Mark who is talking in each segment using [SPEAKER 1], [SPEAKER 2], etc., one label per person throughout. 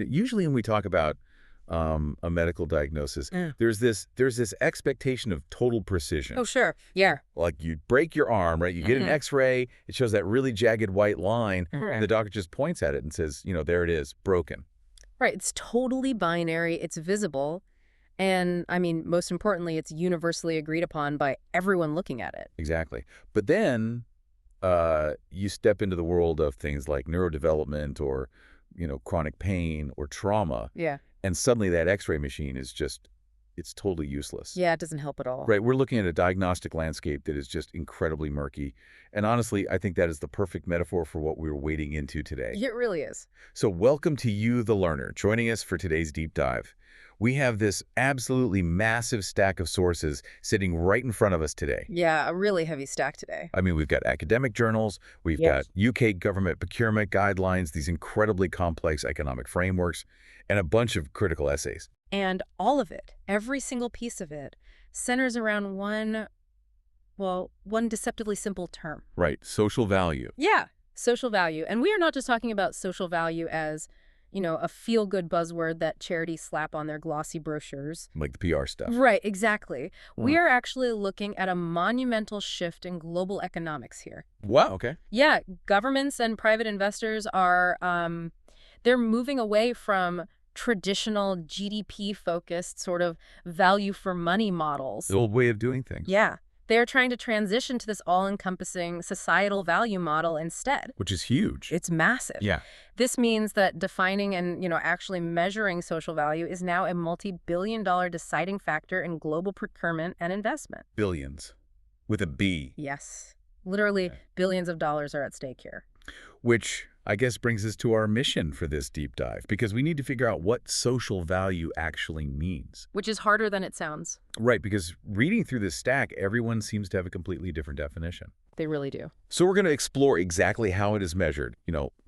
[SPEAKER 1] Usually when we talk about a medical diagnosis,
[SPEAKER 2] Mm.
[SPEAKER 1] there's this expectation of total precision.
[SPEAKER 2] Oh, sure. Yeah.
[SPEAKER 1] Like you break your arm, right? You get an X-ray, it shows that really jagged white line, and the doctor just points at it and says, there it is, broken.
[SPEAKER 2] Right. It's totally binary. It's visible. And I mean, most importantly, it's universally agreed upon by everyone looking at it.
[SPEAKER 1] Exactly. But then you step into the world of things like neurodevelopment or, chronic pain or trauma,
[SPEAKER 2] Yeah.
[SPEAKER 1] and suddenly that X-ray machine is it's totally useless.
[SPEAKER 2] Yeah, it doesn't help at all.
[SPEAKER 1] Right, we're looking at a diagnostic landscape that is just incredibly murky. And honestly, I think that is the perfect metaphor for what we're wading into today.
[SPEAKER 2] It really is.
[SPEAKER 1] So welcome to you, the learner, joining us for today's deep dive. We have this absolutely massive stack of sources sitting right in front of us today.
[SPEAKER 2] Yeah, a really heavy stack today.
[SPEAKER 1] I mean, we've got academic journals, we've got UK government procurement guidelines, these incredibly complex economic frameworks, and a bunch of critical essays.
[SPEAKER 2] And all of it, every single piece of it, centers around one deceptively simple term.
[SPEAKER 1] Right, social value.
[SPEAKER 2] Yeah, social value. And we are not just talking about social value as, a feel-good buzzword that charities slap on their glossy brochures.
[SPEAKER 1] Like the PR stuff.
[SPEAKER 2] Right, exactly. We are actually looking at a monumental shift in global economics here.
[SPEAKER 1] Wow, okay.
[SPEAKER 2] Yeah, governments and private investors are, they're moving away from traditional GDP-focused sort of value for money models.
[SPEAKER 1] The old way of doing things.
[SPEAKER 2] Yeah. They're trying to transition to this all-encompassing societal value model instead.
[SPEAKER 1] Which is huge.
[SPEAKER 2] It's massive.
[SPEAKER 1] Yeah.
[SPEAKER 2] This means that defining and, actually measuring social value is now a multi-billion-dollar deciding factor in global procurement and investment.
[SPEAKER 1] Billions. With a B.
[SPEAKER 2] Yes. Literally, billions of dollars are at stake here.
[SPEAKER 1] Which I guess brings us to our mission for this deep dive, because we need to figure out what social value actually means.
[SPEAKER 2] Which is harder than it sounds.
[SPEAKER 1] Right, because reading through this stack, everyone seems to have a completely different definition.
[SPEAKER 2] They really do.
[SPEAKER 1] So we're going to explore exactly how it is measured,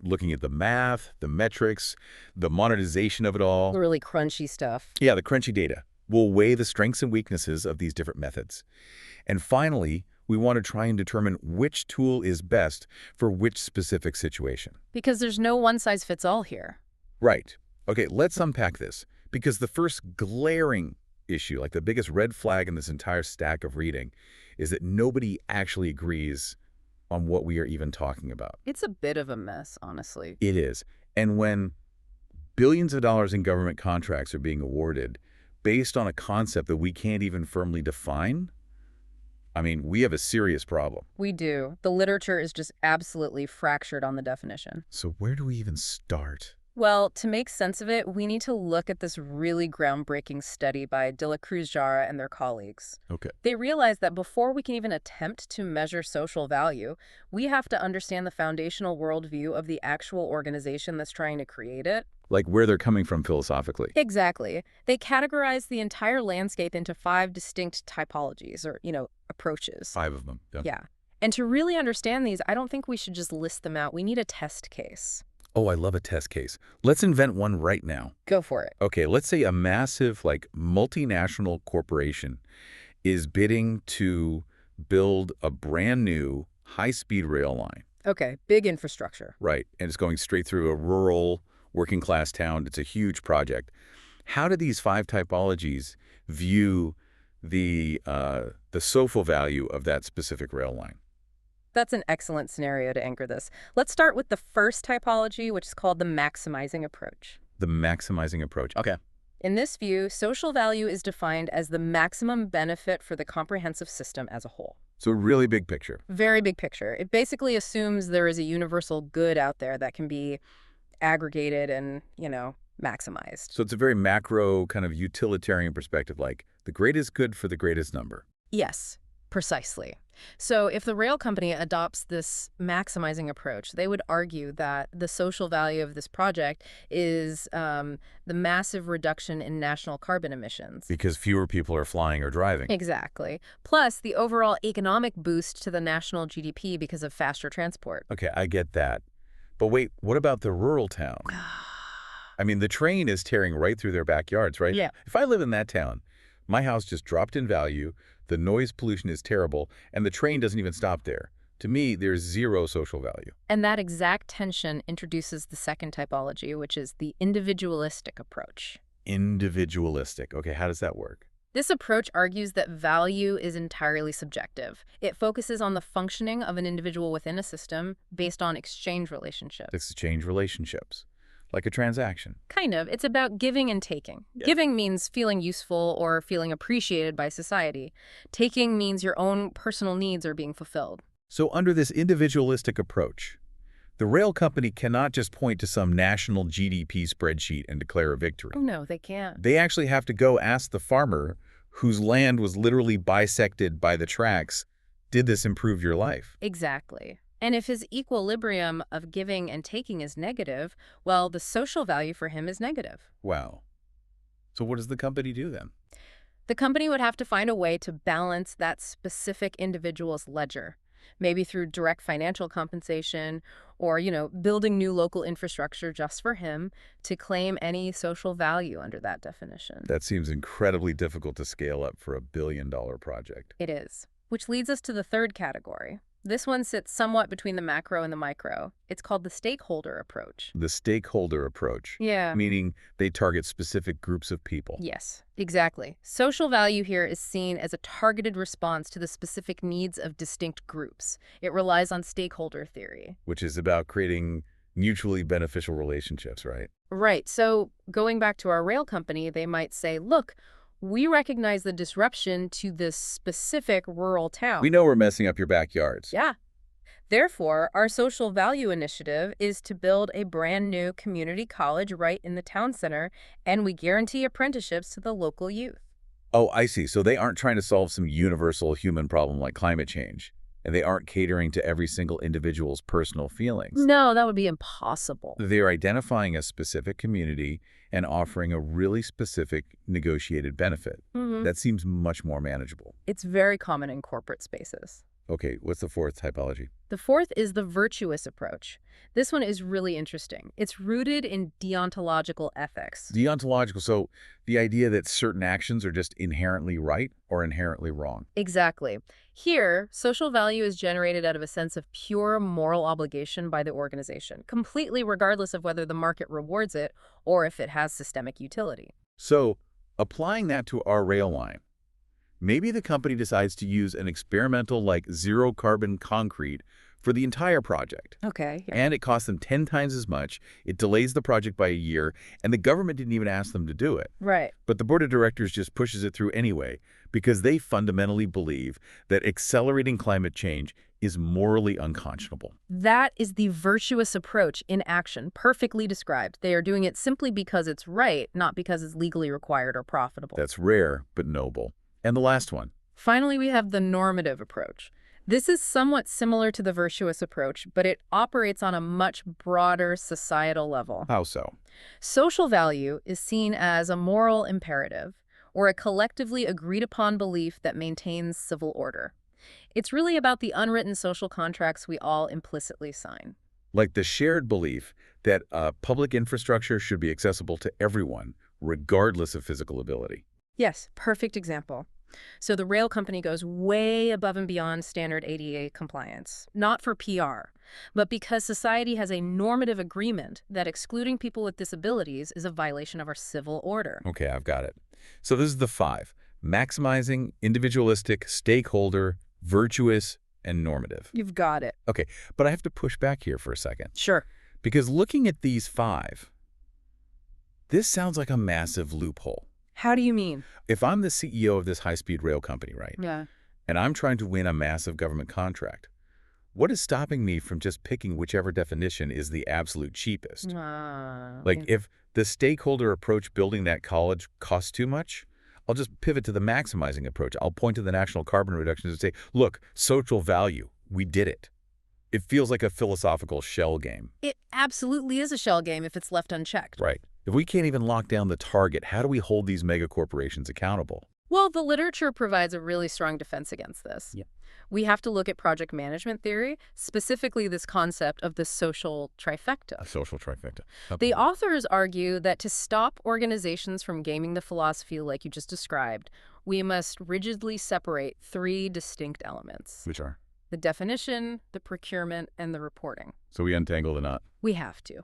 [SPEAKER 1] looking at the math, the metrics, the monetization of it all.
[SPEAKER 2] The really crunchy stuff.
[SPEAKER 1] Yeah, the crunchy data. We'll weigh the strengths and weaknesses of these different methods. And finally, we want to try and determine which tool is best for which specific situation.
[SPEAKER 2] Because there's no one-size-fits-all here.
[SPEAKER 1] Right. Okay, let's unpack this. Because the first glaring issue, like the biggest red flag in this entire stack of reading, is that nobody actually agrees on what we are even talking about.
[SPEAKER 2] It's a bit of a mess, honestly.
[SPEAKER 1] It is. And when billions of dollars in government contracts are being awarded based on a concept that we can't even firmly define, I mean, we have a serious problem.
[SPEAKER 2] We do. The literature is just absolutely fractured on the definition.
[SPEAKER 1] So where do we even start?
[SPEAKER 2] Well, to make sense of it, we need to look at this really groundbreaking study by De La Cruz Jara and their colleagues.
[SPEAKER 1] Okay.
[SPEAKER 2] They realized that before we can even attempt to measure social value, we have to understand the foundational worldview of the actual organization that's trying to create it.
[SPEAKER 1] Like where they're coming from philosophically.
[SPEAKER 2] Exactly. They categorized the entire landscape into 5 distinct typologies or, approaches.
[SPEAKER 1] 5 of them.
[SPEAKER 2] Yeah. And to really understand these, I don't think we should just list them out. We need a test case.
[SPEAKER 1] Oh, I love a test case. Let's invent one right now.
[SPEAKER 2] Go for it.
[SPEAKER 1] Okay, let's say a massive, multinational corporation is bidding to build a brand new high-speed rail line.
[SPEAKER 2] Okay, big infrastructure.
[SPEAKER 1] Right, and it's going straight through a rural, working-class town. It's a huge project. How do these 5 typologies view the social value of that specific rail line?
[SPEAKER 2] That's an excellent scenario to anchor this. Let's start with the first typology, which is called the maximizing approach.
[SPEAKER 1] The maximizing approach. Okay.
[SPEAKER 2] In this view, social value is defined as the maximum benefit for the comprehensive system as a whole.
[SPEAKER 1] So really big picture.
[SPEAKER 2] Very big picture. It basically assumes there is a universal good out there that can be aggregated and, maximized.
[SPEAKER 1] So it's a very macro kind of utilitarian perspective, like the greatest good for the greatest number.
[SPEAKER 2] Yes, precisely. So if the rail company adopts this maximizing approach, they would argue that the social value of this project is the massive reduction in national carbon emissions.
[SPEAKER 1] Because fewer people are flying or driving.
[SPEAKER 2] Exactly. Plus the overall economic boost to the national GDP because of faster transport.
[SPEAKER 1] Okay, I get that. But wait, what about the rural town? I mean, the train is tearing right through their backyards, right?
[SPEAKER 2] Yeah.
[SPEAKER 1] If I live in that town, my house just dropped in value, the noise pollution is terrible, and the train doesn't even stop there. To me, there's zero social value.
[SPEAKER 2] And that exact tension introduces the second typology, which is the individualistic approach.
[SPEAKER 1] Individualistic. Okay, how does that work?
[SPEAKER 2] This approach argues that value is entirely subjective. It focuses on the functioning of an individual within a system based on exchange relationships.
[SPEAKER 1] Exchange relationships, like a transaction.
[SPEAKER 2] Kind of. It's about giving and taking.
[SPEAKER 1] Yeah.
[SPEAKER 2] Giving means feeling useful or feeling appreciated by society. Taking means your own personal needs are being fulfilled.
[SPEAKER 1] So under this individualistic approach, the rail company cannot just point to some national GDP spreadsheet and declare a victory.
[SPEAKER 2] Oh, no, they can't.
[SPEAKER 1] They actually have to go ask the farmer whose land was literally bisected by the tracks, did this improve your life?
[SPEAKER 2] Exactly. And if his equilibrium of giving and taking is negative, well, the social value for him is negative.
[SPEAKER 1] Wow. So what does the company do then?
[SPEAKER 2] The company would have to find a way to balance that specific individual's ledger, maybe through direct financial compensation or, building new local infrastructure just for him to claim any social value under that definition.
[SPEAKER 1] That seems incredibly difficult to scale up for a billion-dollar project.
[SPEAKER 2] It is. Which leads us to the third category. This one sits somewhat between the macro and the micro. It's called the stakeholder approach.
[SPEAKER 1] The stakeholder approach.
[SPEAKER 2] Yeah.
[SPEAKER 1] Meaning they target specific groups of people.
[SPEAKER 2] Yes, exactly. Social value here is seen as a targeted response to the specific needs of distinct groups. It relies on stakeholder theory.
[SPEAKER 1] Which is about creating mutually beneficial relationships, right?
[SPEAKER 2] Right. So going back to our rail company, they might say, look, we recognize the disruption to this specific rural town.
[SPEAKER 1] We know we're messing up your backyards.
[SPEAKER 2] Yeah. Therefore, our social value initiative is to build a brand new community college right in the town center, and we guarantee apprenticeships to the local youth.
[SPEAKER 1] Oh, I see. So they aren't trying to solve some universal human problem like climate change, and they aren't catering to every single individual's personal feelings.
[SPEAKER 2] No, that would be impossible.
[SPEAKER 1] They're identifying a specific community and offering a really specific negotiated benefit. That seems much more manageable.
[SPEAKER 2] It's very common in corporate spaces.
[SPEAKER 1] Okay, what's the fourth typology?
[SPEAKER 2] The fourth is the virtuous approach. This one is really interesting. It's rooted in deontological ethics.
[SPEAKER 1] Deontological, so the idea that certain actions are just inherently right or inherently wrong.
[SPEAKER 2] Exactly. Here, social value is generated out of a sense of pure moral obligation by the organization, completely regardless of whether the market rewards it or if it has systemic utility.
[SPEAKER 1] So, applying that to our rail line, maybe the company decides to use an experimental like zero-carbon concrete for the entire project.
[SPEAKER 2] Okay.
[SPEAKER 1] And it costs them 10 times as much, it delays the project by a year, and the government didn't even ask them to do it.
[SPEAKER 2] Right.
[SPEAKER 1] But the board of directors just pushes it through anyway because they fundamentally believe that accelerating climate change is morally unconscionable.
[SPEAKER 2] That is the virtuous approach in action, perfectly described. They are doing it simply because it's right, not because it's legally required or profitable.
[SPEAKER 1] That's rare, but noble. And the last one.
[SPEAKER 2] Finally, we have the normative approach. This is somewhat similar to the virtuous approach, but it operates on a much broader societal level.
[SPEAKER 1] How so?
[SPEAKER 2] Social value is seen as a moral imperative, or a collectively agreed-upon belief that maintains civil order. It's really about the unwritten social contracts we all implicitly sign.
[SPEAKER 1] Like the shared belief that public infrastructure should be accessible to everyone, regardless of physical ability.
[SPEAKER 2] Yes, perfect example. So the rail company goes way above and beyond standard ADA compliance, not for PR, but because society has a normative agreement that excluding people with disabilities is a violation of our civil order.
[SPEAKER 1] Okay, I've got it. So this is the 5. Maximizing, individualistic, stakeholder, virtuous, and normative.
[SPEAKER 2] You've got it.
[SPEAKER 1] Okay, but I have to push back here for a second.
[SPEAKER 2] Sure.
[SPEAKER 1] Because looking at these 5, this sounds like a massive loophole.
[SPEAKER 2] How do you mean?
[SPEAKER 1] If I'm the CEO of this high-speed rail company, right,
[SPEAKER 2] Yeah.
[SPEAKER 1] and I'm trying to win a massive government contract, what is stopping me from just picking whichever definition is the absolute cheapest? Like, if the stakeholder approach building that college costs too much, I'll just pivot to the maximizing approach. I'll point to the national carbon reductions and say, look, social value, we did it. It feels like a philosophical shell game.
[SPEAKER 2] It absolutely is a shell game if it's left unchecked.
[SPEAKER 1] Right. If we can't even lock down the target, how do we hold these mega corporations accountable?
[SPEAKER 2] Well, the literature provides a really strong defense against this.
[SPEAKER 1] Yeah.
[SPEAKER 2] We have to look at project management theory, specifically this concept of the social trifecta.
[SPEAKER 1] A social trifecta.
[SPEAKER 2] The authors argue that to stop organizations from gaming the philosophy like you just described, we must rigidly separate 3 distinct elements.
[SPEAKER 1] Which are?
[SPEAKER 2] the definition, the procurement, and the reporting.
[SPEAKER 1] So we untangle the knot.
[SPEAKER 2] We have to.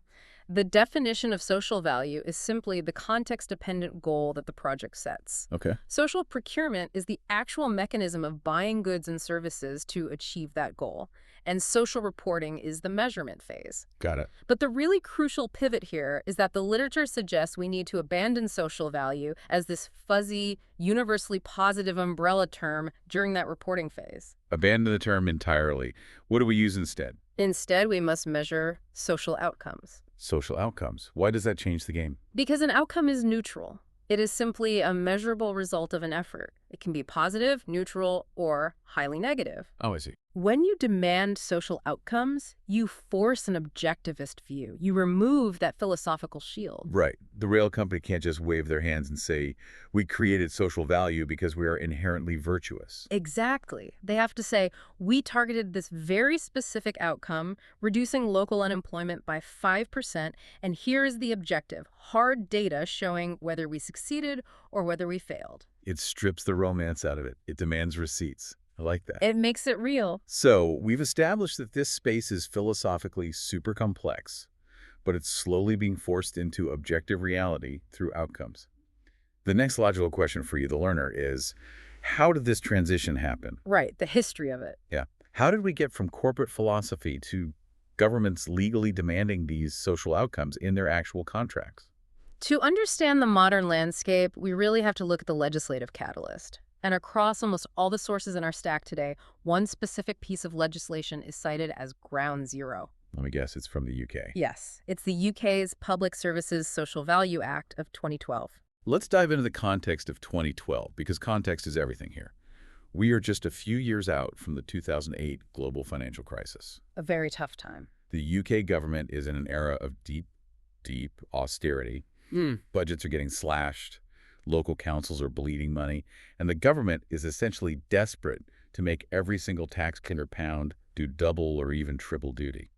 [SPEAKER 2] The definition of social value is simply the context-dependent goal that the project sets.
[SPEAKER 1] Okay.
[SPEAKER 2] Social procurement is the actual mechanism of buying goods and services to achieve that goal, and social reporting is the measurement phase.
[SPEAKER 1] Got it.
[SPEAKER 2] But the really crucial pivot here is that the literature suggests we need to abandon social value as this fuzzy, universally positive umbrella term during that reporting phase.
[SPEAKER 1] Abandon the term entirely. What do we use instead?
[SPEAKER 2] Instead, we must measure social outcomes.
[SPEAKER 1] Social outcomes. Why does that change the game?
[SPEAKER 2] Because an outcome is neutral. It is simply a measurable result of an effort. It can be positive, neutral, or highly negative.
[SPEAKER 1] Oh, I see.
[SPEAKER 2] When you demand social outcomes, you force an objectivist view. You remove that philosophical shield.
[SPEAKER 1] Right. The rail company can't just wave their hands and say, we created social value because we are inherently virtuous.
[SPEAKER 2] Exactly. They have to say, we targeted this very specific outcome, reducing local unemployment by 5%, and here is the objective, hard data showing whether we succeeded or whether we failed.
[SPEAKER 1] It strips the romance out of it. It demands receipts. I like that.
[SPEAKER 2] It makes it real.
[SPEAKER 1] So we've established that this space is philosophically super complex, but it's slowly being forced into objective reality through outcomes. The next logical question for you, the learner, is how did this transition happen?
[SPEAKER 2] Right, the history of it.
[SPEAKER 1] Yeah. How did we get from corporate philosophy to governments legally demanding these social outcomes in their actual contracts?
[SPEAKER 2] To understand the modern landscape, we really have to look at the legislative catalyst. And across almost all the sources in our stack today, one specific piece of legislation is cited as ground zero.
[SPEAKER 1] Let me guess, it's from the UK.
[SPEAKER 2] Yes, it's the UK's Public Services Social Value Act of 2012.
[SPEAKER 1] Let's dive into the context of 2012, because context is everything here. We are just a few years out from the 2008 global financial crisis.
[SPEAKER 2] A very tough time.
[SPEAKER 1] The UK government is in an era of deep austerity. Budgets are getting slashed. Local councils are bleeding money, and the government is essentially desperate to make every single taxpayer pound do double or even triple duty.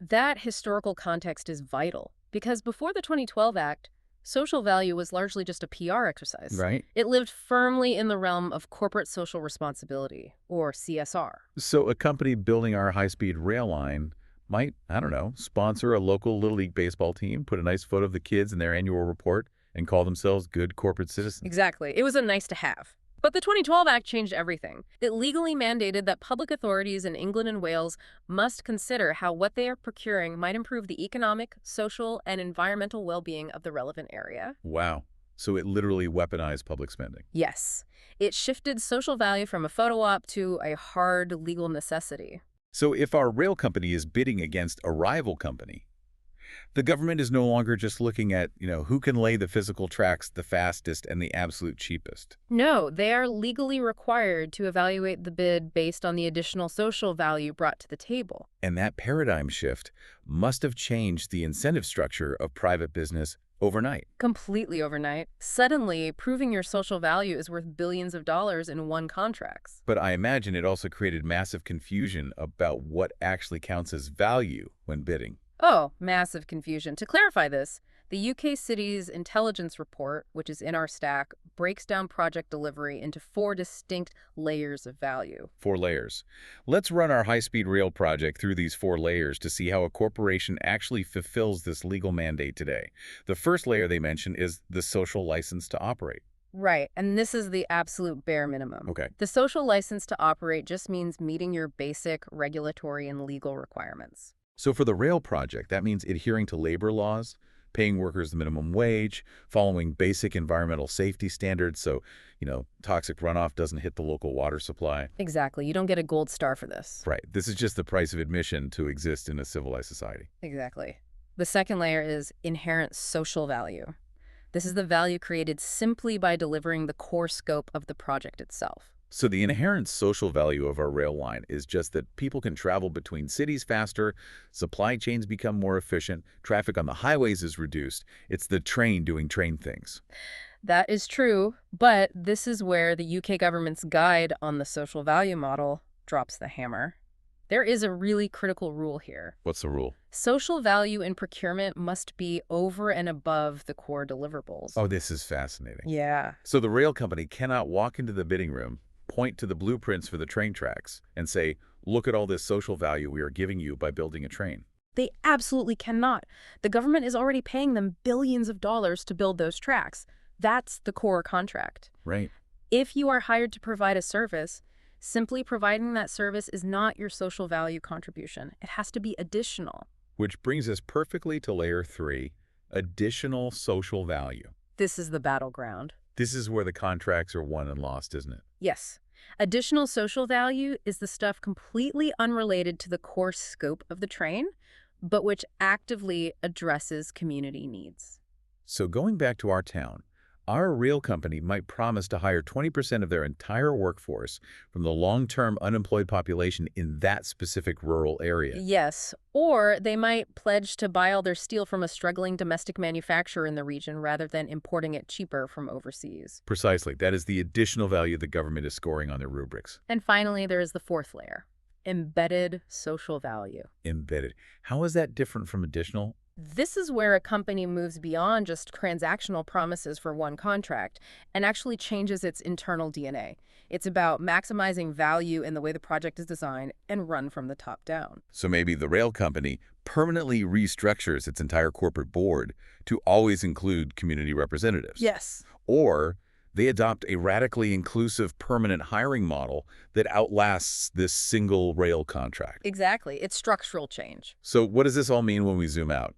[SPEAKER 2] That historical context is vital, because before the 2012 Act, social value was largely just a PR exercise.
[SPEAKER 1] Right.
[SPEAKER 2] It lived firmly in the realm of corporate social responsibility, or CSR.
[SPEAKER 1] So a company building our high-speed rail line might, I don't know, sponsor a local Little League baseball team, put a nice photo of the kids in their annual report, and call themselves good corporate citizens.
[SPEAKER 2] Exactly. It was a nice to have. But the 2012 Act changed everything. It legally mandated that public authorities in England and Wales must consider how what they are procuring might improve the economic, social, and environmental well-being of the relevant area.
[SPEAKER 1] Wow. So it literally weaponized public spending.
[SPEAKER 2] Yes. It shifted social value from a photo op to a hard legal necessity.
[SPEAKER 1] So if our rail company is bidding against a rival company, the government is no longer just looking at, who can lay the physical tracks the fastest and the absolute cheapest.
[SPEAKER 2] No, they are legally required to evaluate the bid based on the additional social value brought to the table.
[SPEAKER 1] And that paradigm shift must have changed the incentive structure of private business overnight.
[SPEAKER 2] Completely overnight. Suddenly, proving your social value is worth billions of dollars in won contracts.
[SPEAKER 1] But I imagine it also created massive confusion about what actually counts as value when bidding.
[SPEAKER 2] Oh, massive confusion. To clarify this, the UK Cities Intelligence Report, which is in our stack, breaks down project delivery into 4 distinct layers of value.
[SPEAKER 1] 4 layers. Let's run our high-speed rail project through these 4 layers to see how a corporation actually fulfills this legal mandate today. The first layer they mention is the social license to operate.
[SPEAKER 2] Right, and this is the absolute bare minimum.
[SPEAKER 1] Okay.
[SPEAKER 2] The social license to operate just means meeting your basic regulatory and legal requirements.
[SPEAKER 1] So for the rail project, that means adhering to labor laws, paying workers the minimum wage, following basic environmental safety standards so, toxic runoff doesn't hit the local water supply.
[SPEAKER 2] Exactly. You don't get a gold star for this.
[SPEAKER 1] Right. This is just the price of admission to exist in a civilized society.
[SPEAKER 2] Exactly. The second layer is inherent social value. This is the value created simply by delivering the core scope of the project itself.
[SPEAKER 1] So the inherent social value of our rail line is just that people can travel between cities faster, supply chains become more efficient, traffic on the highways is reduced. It's the train doing train things.
[SPEAKER 2] That is true, but this is where the UK government's guide on the social value model drops the hammer. There is a really critical rule here.
[SPEAKER 1] What's the rule?
[SPEAKER 2] Social value in procurement must be over and above the core deliverables.
[SPEAKER 1] Oh, this is fascinating.
[SPEAKER 2] Yeah.
[SPEAKER 1] So the rail company cannot walk into the bidding room, point to the blueprints for the train tracks and say, look at all this social value we are giving you by building a train.
[SPEAKER 2] They absolutely cannot. The government is already paying them billions of dollars to build those tracks. That's the core contract.
[SPEAKER 1] Right.
[SPEAKER 2] If you are hired to provide a service, simply providing that service is not your social value contribution. It has to be additional.
[SPEAKER 1] Which brings us perfectly to layer 3, additional social value.
[SPEAKER 2] This is the battleground.
[SPEAKER 1] This is where the contracts are won and lost, isn't it?
[SPEAKER 2] Yes. Additional social value is the stuff completely unrelated to the core scope of the train, but which actively addresses community needs.
[SPEAKER 1] So going back to our town, our rail company might promise to hire 20% of their entire workforce from the long-term unemployed population in that specific rural area.
[SPEAKER 2] Yes, or they might pledge to buy all their steel from a struggling domestic manufacturer in the region rather than importing it cheaper from overseas.
[SPEAKER 1] Precisely. That is the additional value the government is scoring on their rubrics.
[SPEAKER 2] And finally, there is the fourth layer, embedded social value.
[SPEAKER 1] Embedded. How is that different from additional?
[SPEAKER 2] This is where a company moves beyond just transactional promises for one contract and actually changes its internal DNA. It's about maximizing value in the way the project is designed and run from the top down.
[SPEAKER 1] So maybe the rail company permanently restructures its entire corporate board to always include community representatives.
[SPEAKER 2] Yes.
[SPEAKER 1] Or they adopt a radically inclusive permanent hiring model that outlasts this single rail contract.
[SPEAKER 2] Exactly. It's structural change.
[SPEAKER 1] So what does this all mean when we zoom out?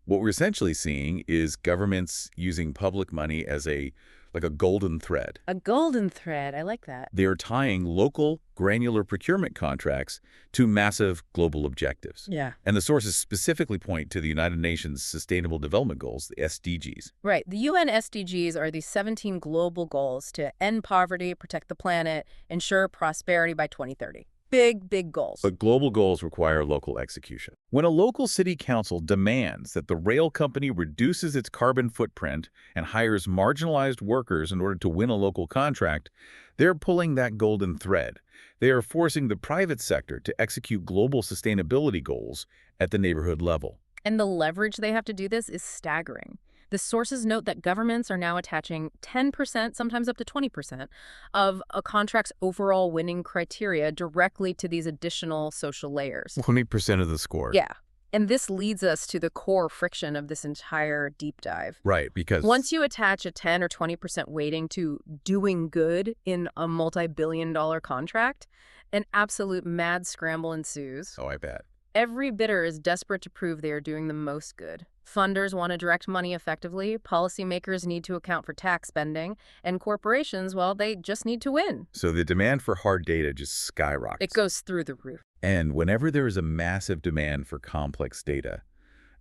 [SPEAKER 1] What we're essentially seeing is governments using public money as like a golden thread.
[SPEAKER 2] A golden thread. I like that.
[SPEAKER 1] They are tying local granular procurement contracts to massive global objectives.
[SPEAKER 2] Yeah.
[SPEAKER 1] And the sources specifically point to the United Nations Sustainable Development Goals, the SDGs.
[SPEAKER 2] Right. The UN SDGs are these 17 global goals to end poverty, protect the planet, ensure prosperity by 2030. Big, big goals.
[SPEAKER 1] But global goals require local execution. When a local city council demands that the rail company reduces its carbon footprint and hires marginalized workers in order to win a local contract, they're pulling that golden thread. They are forcing the private sector to execute global sustainability goals at the neighborhood level.
[SPEAKER 2] And the leverage they have to do this is staggering. The sources note that governments are now attaching 10%, sometimes up to 20%, of a contract's overall winning criteria directly to these additional social layers.
[SPEAKER 1] 20% of the score.
[SPEAKER 2] Yeah. And this leads us to the core friction of this entire deep dive.
[SPEAKER 1] Right, because
[SPEAKER 2] Once you attach a 10 or 20% weighting to doing good in a multi-billion-dollar contract, an absolute mad scramble ensues.
[SPEAKER 1] oh, I bet.
[SPEAKER 2] Every bidder is desperate to prove they are doing the most good. Funders want to direct money effectively, policymakers need to account for tax spending, and corporations, well, they just need to win.
[SPEAKER 1] So the demand for hard data just skyrockets.
[SPEAKER 2] It goes through the roof.
[SPEAKER 1] And whenever there is a massive demand for complex data,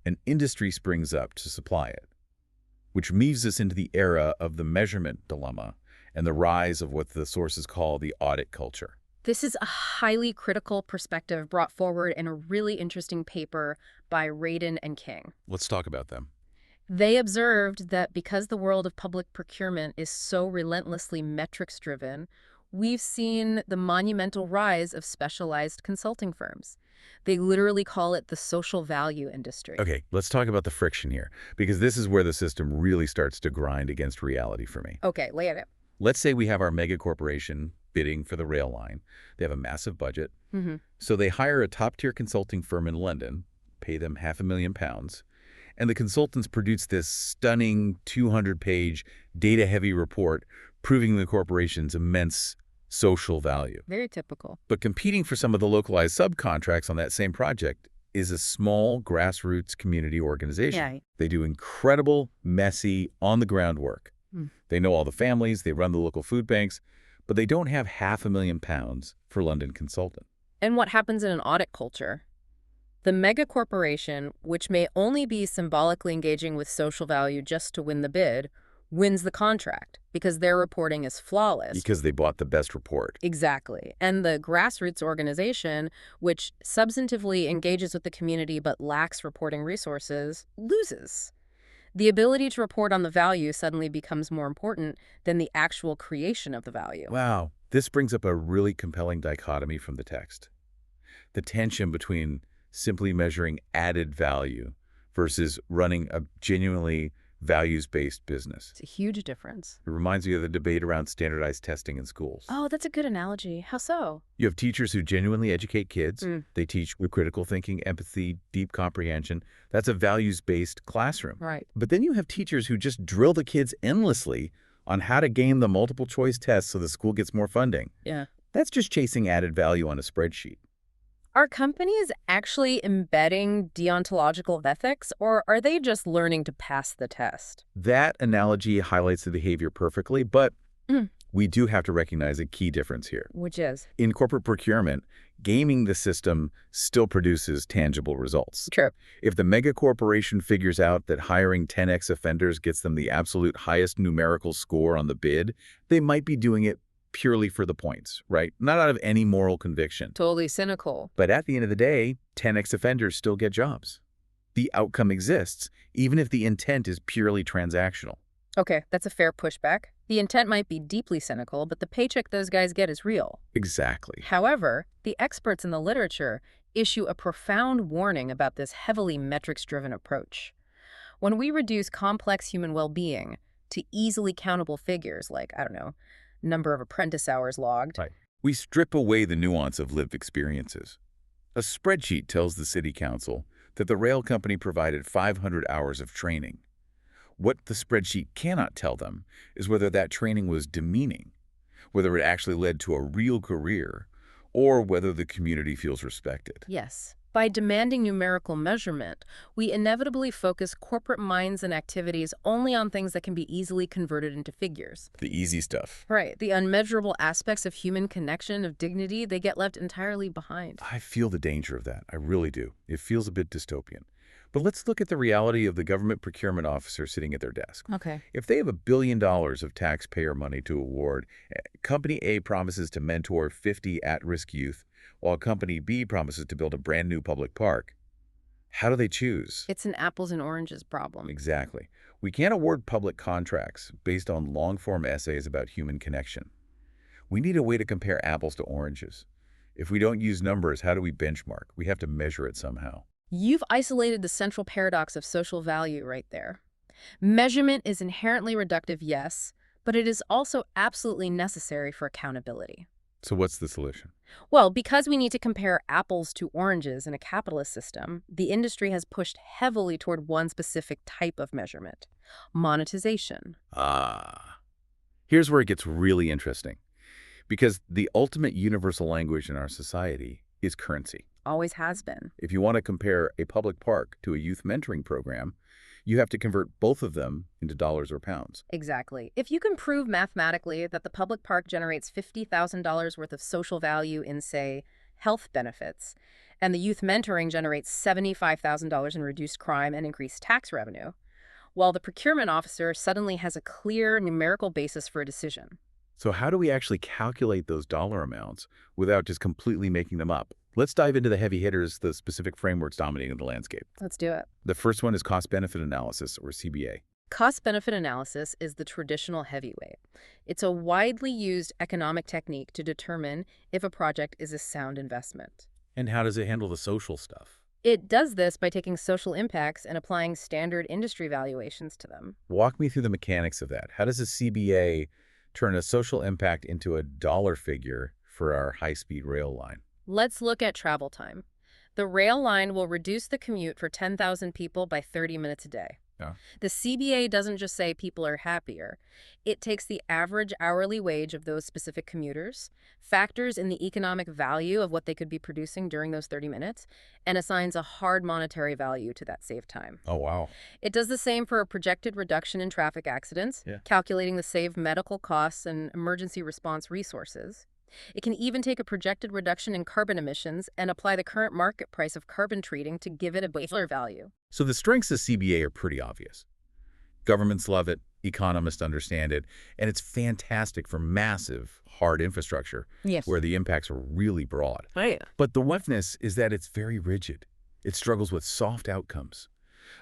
[SPEAKER 1] an industry springs up to supply it, which moves us into the era of the measurement dilemma and the rise of what the sources call the audit culture.
[SPEAKER 2] This is a highly critical perspective brought forward in a really interesting paper by Radin and King.
[SPEAKER 1] Let's talk about them.
[SPEAKER 2] They observed that because the world of public procurement is so relentlessly metrics-driven, we've seen the monumental rise of specialized consulting firms. They literally call it the social value industry.
[SPEAKER 1] Okay, let's talk about the friction here, because this is where the system really starts to grind against reality for me.
[SPEAKER 2] Okay, lay it out.
[SPEAKER 1] Let's say we have our mega corporation bidding for the rail line. They have a massive budget. So they hire a top-tier consulting firm in London, pay them £500,000, and the consultants produce this stunning 200-page data-heavy report proving the corporation's immense social value.
[SPEAKER 2] Very typical.
[SPEAKER 1] But competing for some of the localized subcontracts on that same project is a small grassroots community organization.
[SPEAKER 2] Yeah.
[SPEAKER 1] They do incredible, messy, on-the-ground work. They know all the families, they run the local food banks, but they don't have £500,000 for London consultant.
[SPEAKER 2] And what happens in an audit culture? The mega corporation, which may only be symbolically engaging with social value just to win the bid, wins the contract because their reporting is flawless.
[SPEAKER 1] Because they bought the best report.
[SPEAKER 2] Exactly. And the grassroots organization, which substantively engages with the community but lacks reporting resources, loses. The ability to report on the value suddenly becomes more important than the actual creation of the value.
[SPEAKER 1] Wow. This brings up a really compelling dichotomy from the text. The tension between simply measuring added value versus running a genuinely values-based business.
[SPEAKER 2] It's a huge difference.
[SPEAKER 1] It reminds me of the debate around standardized testing in schools.
[SPEAKER 2] Oh, that's a good analogy. How so?
[SPEAKER 1] You have teachers who genuinely educate kids.
[SPEAKER 2] Mm.
[SPEAKER 1] They teach with critical thinking, empathy, deep comprehension. That's a values-based classroom.
[SPEAKER 2] Right.
[SPEAKER 1] But then you have teachers who just drill the kids endlessly on how to game the multiple choice tests so the school gets more funding.
[SPEAKER 2] Yeah.
[SPEAKER 1] That's just chasing added value on a spreadsheet.
[SPEAKER 2] Are companies actually embedding deontological ethics, or are they just learning to pass the test?
[SPEAKER 1] That analogy highlights the behavior perfectly, but
[SPEAKER 2] Mm.
[SPEAKER 1] we do have to recognize a key difference here.
[SPEAKER 2] Which is?
[SPEAKER 1] In corporate procurement, gaming the system still produces tangible results.
[SPEAKER 2] True.
[SPEAKER 1] If the mega corporation figures out that hiring 10x offenders gets them the absolute highest numerical score on the bid, they might be doing it purely for the points, right? Not out of any moral conviction.
[SPEAKER 2] Totally cynical.
[SPEAKER 1] But at the end of the day, 10x offenders still get jobs. The outcome exists, even if the intent is purely transactional.
[SPEAKER 2] Okay, that's a fair pushback. The intent might be deeply cynical, but the paycheck those guys get is real.
[SPEAKER 1] Exactly.
[SPEAKER 2] However, the experts in the literature issue a profound warning about this heavily metrics-driven approach. When we reduce complex human well-being to easily countable figures like, I don't know, number of apprentice hours logged.
[SPEAKER 1] Right. We strip away the nuance of lived experiences. A spreadsheet tells the city council that the rail company provided 500 hours of training. What the spreadsheet cannot tell them is whether that training was demeaning, whether it actually led to a real career, or whether the community feels respected.
[SPEAKER 2] Yes. By demanding numerical measurement, we inevitably focus corporate minds and activities only on things that can be easily converted into figures.
[SPEAKER 1] The easy stuff.
[SPEAKER 2] Right. The unmeasurable aspects of human connection, of dignity, they get left entirely behind.
[SPEAKER 1] I feel the danger of that. I really do. It feels a bit dystopian. But let's look at the reality of the government procurement officer sitting at their desk.
[SPEAKER 2] Okay.
[SPEAKER 1] If they have $1 billion of taxpayer money to award, Company A promises to mentor 50 at-risk youth, while Company B promises to build a brand new public park, how do they choose?
[SPEAKER 2] It's an apples and oranges problem.
[SPEAKER 1] Exactly. We can't award public contracts based on long-form essays about human connection. We need a way to compare apples to oranges. If we don't use numbers, how do we benchmark? We have to measure it somehow.
[SPEAKER 2] You've isolated the central paradox of social value right there. Measurement is inherently reductive, yes, but it is also absolutely necessary for accountability.
[SPEAKER 1] So what's the solution?
[SPEAKER 2] Well, because we need to compare apples to oranges in a capitalist system, the industry has pushed heavily toward one specific type of measurement: monetization.
[SPEAKER 1] Here's where it gets really interesting. Because the ultimate universal language in our society is currency.
[SPEAKER 2] Always has been.
[SPEAKER 1] If you want to compare a public park to a youth mentoring program, you have to convert both of them into dollars or pounds.
[SPEAKER 2] Exactly. If you can prove mathematically that the public park generates $50,000 worth of social value in, say, health benefits, and the youth mentoring generates $75,000 in reduced crime and increased tax revenue, well, the procurement officer suddenly has a clear numerical basis for a decision.
[SPEAKER 1] So how do we actually calculate those dollar amounts without just completely making them up? Let's dive into the heavy hitters, the specific frameworks dominating the landscape.
[SPEAKER 2] Let's do it.
[SPEAKER 1] The first one is cost-benefit analysis, or CBA.
[SPEAKER 2] Cost-benefit analysis is the traditional heavyweight. It's a widely used economic technique to determine if a project is a sound investment.
[SPEAKER 1] And how does it handle the social stuff?
[SPEAKER 2] It does this by taking social impacts and applying standard industry valuations to them.
[SPEAKER 1] Walk me through the mechanics of that. How does a CBA turn a social impact into a dollar figure for our high-speed rail line?
[SPEAKER 2] Let's look at travel time. The rail line will reduce the commute for 10,000 people by 30 minutes a day.
[SPEAKER 1] Yeah.
[SPEAKER 2] The CBA doesn't just say people are happier. It takes the average hourly wage of those specific commuters, factors in the economic value of what they could be producing during those 30 minutes, and assigns a hard monetary value to that saved time.
[SPEAKER 1] Oh, wow.
[SPEAKER 2] It does the same for a projected reduction in traffic accidents, calculating the saved medical costs and emergency response resources. It can even take a projected reduction in carbon emissions and apply the current market price of carbon treating to give it a baseline value.
[SPEAKER 1] So the strengths of CBA are pretty obvious. Governments love it, economists understand it, and it's fantastic for massive, hard infrastructure where the impacts are really broad.
[SPEAKER 2] Oh, yeah.
[SPEAKER 1] But the weakness is that it's very rigid. It struggles with soft outcomes.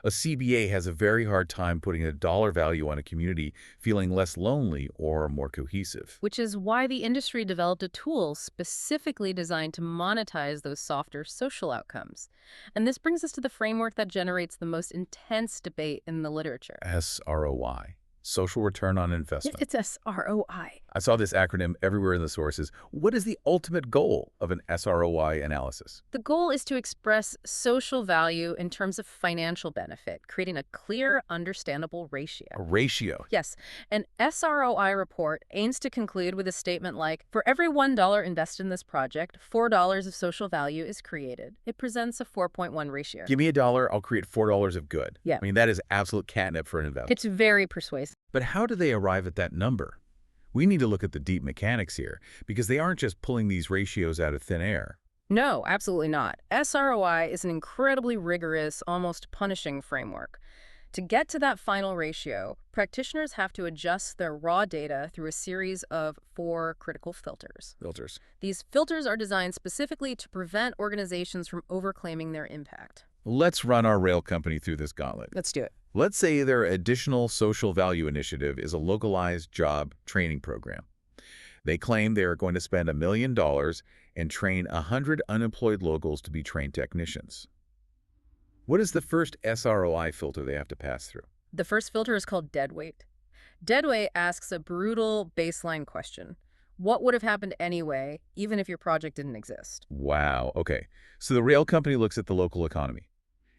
[SPEAKER 1] A CBA has a very hard time putting a dollar value on a community feeling less lonely or more cohesive.
[SPEAKER 2] Which is why the industry developed a tool specifically designed to monetize those softer social outcomes. And this brings us to the framework that generates the most intense debate in the literature.
[SPEAKER 1] SROI, social return on
[SPEAKER 2] Yes,
[SPEAKER 1] investment.
[SPEAKER 2] it's SROI.
[SPEAKER 1] I saw this acronym everywhere in the sources. What is the ultimate goal of an SROI analysis?
[SPEAKER 2] The goal is to express social value in terms of financial benefit, creating a clear, understandable ratio.
[SPEAKER 1] A ratio.
[SPEAKER 2] Yes, an SROI report aims to conclude with a statement like, for every $1 invested in this project, $4 of social value is created. It presents a 4.1 ratio.
[SPEAKER 1] Give me $1, I'll create $4 of good.
[SPEAKER 2] Yeah.
[SPEAKER 1] I mean, that is absolute catnip for an investor.
[SPEAKER 2] It's very persuasive.
[SPEAKER 1] But how do they arrive at that number? We need to look at the deep mechanics here, because they aren't just pulling these ratios out of thin air.
[SPEAKER 2] No, absolutely not. SROI is an incredibly rigorous, almost punishing framework. To get to that final ratio, practitioners have to adjust their raw data through a series of 4 critical filters.
[SPEAKER 1] Filters.
[SPEAKER 2] These filters are designed specifically to prevent organizations from overclaiming their impact.
[SPEAKER 1] Let's run our rail company through this gauntlet.
[SPEAKER 2] Let's do it.
[SPEAKER 1] Let's say their additional social value initiative is a localized job training program. They claim they are going to spend $1 million and train 100 unemployed locals to be trained technicians. What is the first SROI filter they have to pass through?
[SPEAKER 2] The first filter is called deadweight. Deadweight asks a brutal baseline question. What would have happened anyway, even if your project didn't exist?
[SPEAKER 1] Wow, okay. So the rail company looks at the local economy.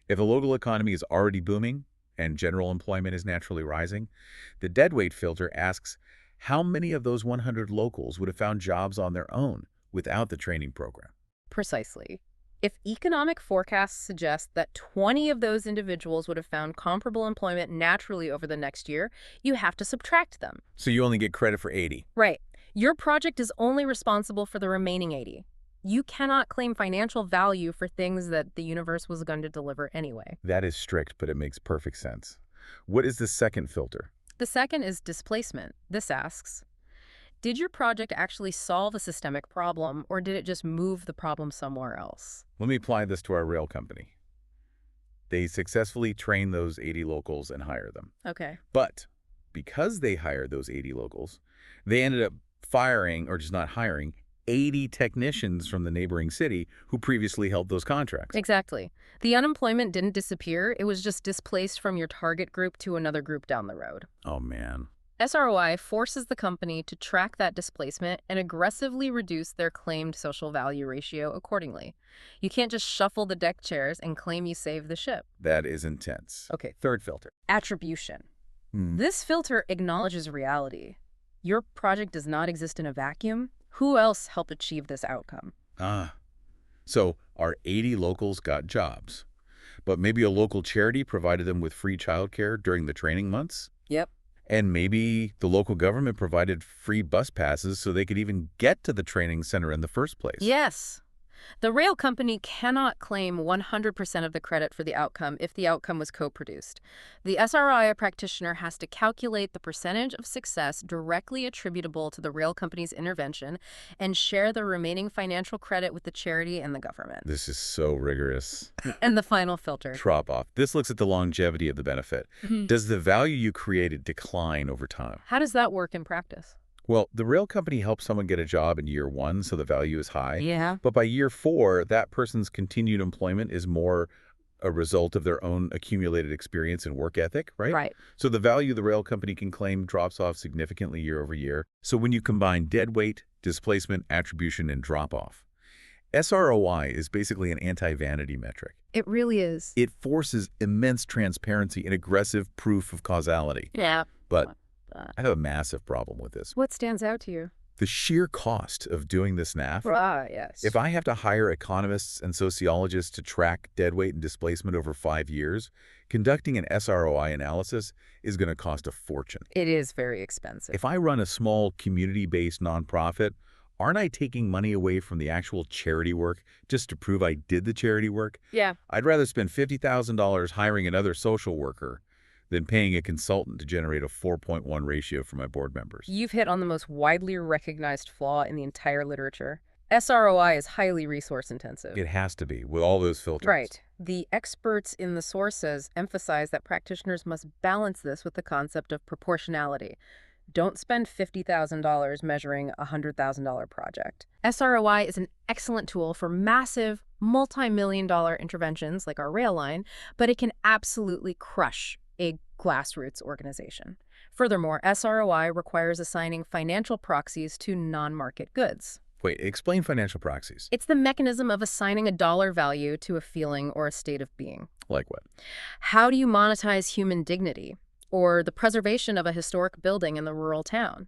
[SPEAKER 1] If the local economy is already booming and general employment is naturally rising, the deadweight filter asks how many of those 100 locals would have found jobs on their own without the training program.
[SPEAKER 2] Precisely. If economic forecasts suggest that 20 of those individuals would have found comparable employment naturally over the next year, you have to subtract them.
[SPEAKER 1] So you only get credit for 80.
[SPEAKER 2] Right. Your project is only responsible for the remaining 80. You cannot claim financial value for things that the universe was going to deliver anyway.
[SPEAKER 1] That is strict, but it makes perfect sense. What is the second filter?
[SPEAKER 2] The second is displacement. This asks, did your project actually solve a systemic problem, or did it just move the problem somewhere else?
[SPEAKER 1] Let me apply this to our rail company. They successfully train those 80 locals and hire them.
[SPEAKER 2] Okay.
[SPEAKER 1] But because they hired those 80 locals, they ended up firing, or just not hiring, 80 technicians from the neighboring city who previously held those contracts.
[SPEAKER 2] Exactly. The unemployment didn't disappear. It was just displaced from your target group to another group down the road.
[SPEAKER 1] Oh, man.
[SPEAKER 2] SROI forces the company to track that displacement and aggressively reduce their claimed social value ratio accordingly. You can't just shuffle the deck chairs and claim you saved the ship.
[SPEAKER 1] That is intense.
[SPEAKER 2] Okay.
[SPEAKER 1] Third filter.
[SPEAKER 2] Attribution. This filter acknowledges reality. Your project does not exist in a vacuum. Who else helped achieve this outcome?
[SPEAKER 1] So our 80 locals got jobs, but maybe a local charity provided them with free childcare during the training months?
[SPEAKER 2] Yep.
[SPEAKER 1] And maybe the local government provided free bus passes so they could even get to the training center in the first place.
[SPEAKER 2] Yes. The rail company cannot claim 100% of the credit for the outcome if the outcome was co-produced. The SROI practitioner has to calculate the percentage of success directly attributable to the rail company's intervention and share the remaining financial credit with the charity and the government.
[SPEAKER 1] This is so rigorous.
[SPEAKER 2] And the final filter.
[SPEAKER 1] Drop-off. This looks at the longevity of the benefit. Does the value you created decline over time?
[SPEAKER 2] How does that work in practice?
[SPEAKER 1] Well, the rail company helps someone get a job in year 1, so the value is high.
[SPEAKER 2] Yeah.
[SPEAKER 1] But by year 4, that person's continued employment is more a result of their own accumulated experience and work ethic, right?
[SPEAKER 2] Right.
[SPEAKER 1] So the value the rail company can claim drops off significantly year over year. So when you combine deadweight, displacement, attribution, and drop-off, SROI is basically an anti-vanity metric.
[SPEAKER 2] It really is.
[SPEAKER 1] It forces immense transparency and aggressive proof of causality.
[SPEAKER 2] Yeah.
[SPEAKER 1] But I have a massive problem with this.
[SPEAKER 2] What stands out to you?
[SPEAKER 1] The sheer cost of doing this NAF.
[SPEAKER 2] Yes.
[SPEAKER 1] If I have to hire economists and sociologists to track deadweight and displacement over 5 years, conducting an SROI analysis is going to cost a fortune.
[SPEAKER 2] It is very expensive.
[SPEAKER 1] If I run a small community-based nonprofit, aren't I taking money away from the actual charity work just to prove I did the charity work?
[SPEAKER 2] Yeah.
[SPEAKER 1] I'd rather spend $50,000 hiring another social worker than paying a consultant to generate a 4.1 ratio for my board members.
[SPEAKER 2] You've hit on the most widely recognized flaw in the entire literature. SROI is highly resource intensive.
[SPEAKER 1] It has to be, with all those filters.
[SPEAKER 2] Right. The experts in the sources emphasize that practitioners must balance this with the concept of proportionality. Don't spend $50,000 measuring a $100,000 project. SROI is an excellent tool for massive, multi-million-dollar interventions like our rail line, but it can absolutely crush a grassroots organization. Furthermore, SROI requires assigning financial proxies to non-market goods.
[SPEAKER 1] Wait, explain financial proxies.
[SPEAKER 2] It's the mechanism of assigning a dollar value to a feeling or a state of being.
[SPEAKER 1] Like what?
[SPEAKER 2] How do you monetize human dignity or the preservation of a historic building in the rural town?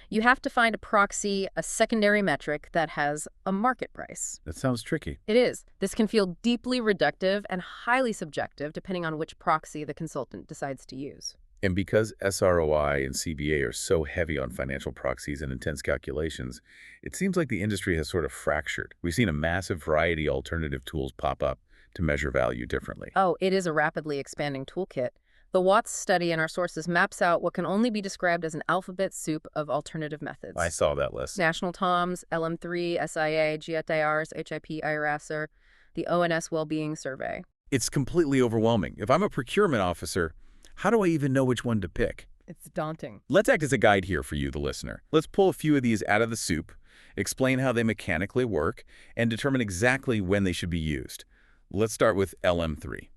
[SPEAKER 2] You have to find a proxy, a secondary metric that has a market price.
[SPEAKER 1] That sounds tricky.
[SPEAKER 2] It is. This can feel deeply reductive and highly subjective depending on which proxy the consultant decides to use.
[SPEAKER 1] And because SROI and CBA are so heavy on financial proxies and intense calculations, it seems like the industry has sort of fractured. We've seen a massive variety of alternative tools pop up to measure value differently.
[SPEAKER 2] Oh, it is a rapidly expanding toolkit. The Watts study in our sources maps out what can only be described as an alphabet soup of alternative methods.
[SPEAKER 1] I saw that list.
[SPEAKER 2] National TOMS, LM3, SIA, GIRs, HIP, IRASER, the ONS Wellbeing Survey.
[SPEAKER 1] It's completely overwhelming. If I'm a procurement officer, how do I even know which one to pick?
[SPEAKER 2] It's daunting.
[SPEAKER 1] Let's act as a guide here for you, the listener. Let's pull a few of these out of the soup, explain how they mechanically work, and determine exactly when they should be used. Let's start with LM3.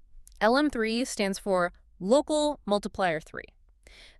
[SPEAKER 2] LM3 stands for Local Multiplier 3.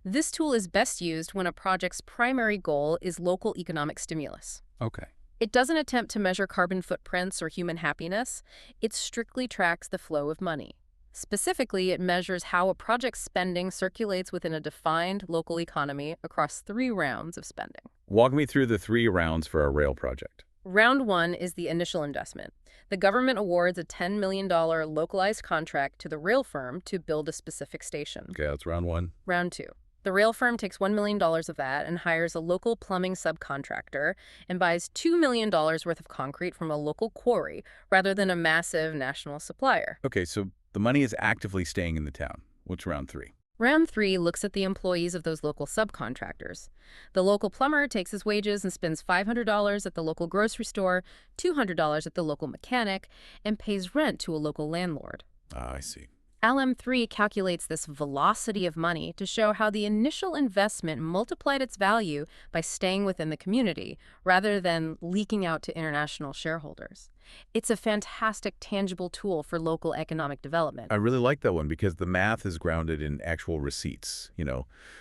[SPEAKER 2] This tool is best used when a project's primary goal is local economic stimulus.
[SPEAKER 1] Okay.
[SPEAKER 2] It doesn't attempt to measure carbon footprints or human happiness. It strictly tracks the flow of money. Specifically, it measures how a project's spending circulates within a defined local economy across 3 rounds of spending.
[SPEAKER 1] Walk me through the 3 rounds for our rail project.
[SPEAKER 2] Round 1 is the initial investment. The government awards a $10 million localized contract to the rail firm to build a specific station.
[SPEAKER 1] Okay, that's round 1.
[SPEAKER 2] Round 2. The rail firm takes $1 million of that and hires a local plumbing subcontractor and buys $2 million worth of concrete from a local quarry rather than a massive national supplier.
[SPEAKER 1] Okay, so the money is actively staying in the town. What's round 3?
[SPEAKER 2] Round 3 looks at the employees of those local subcontractors. The local plumber takes his wages and spends $500 at the local grocery store, $200 at the local mechanic, and pays rent to a local landlord.
[SPEAKER 1] Ah, I see.
[SPEAKER 2] LM3 calculates this velocity of money to show how the initial investment multiplied its value by staying within the community rather than leaking out to international shareholders. It's a fantastic, tangible tool for local economic development.
[SPEAKER 1] I really like that one because the math is grounded in actual receipts,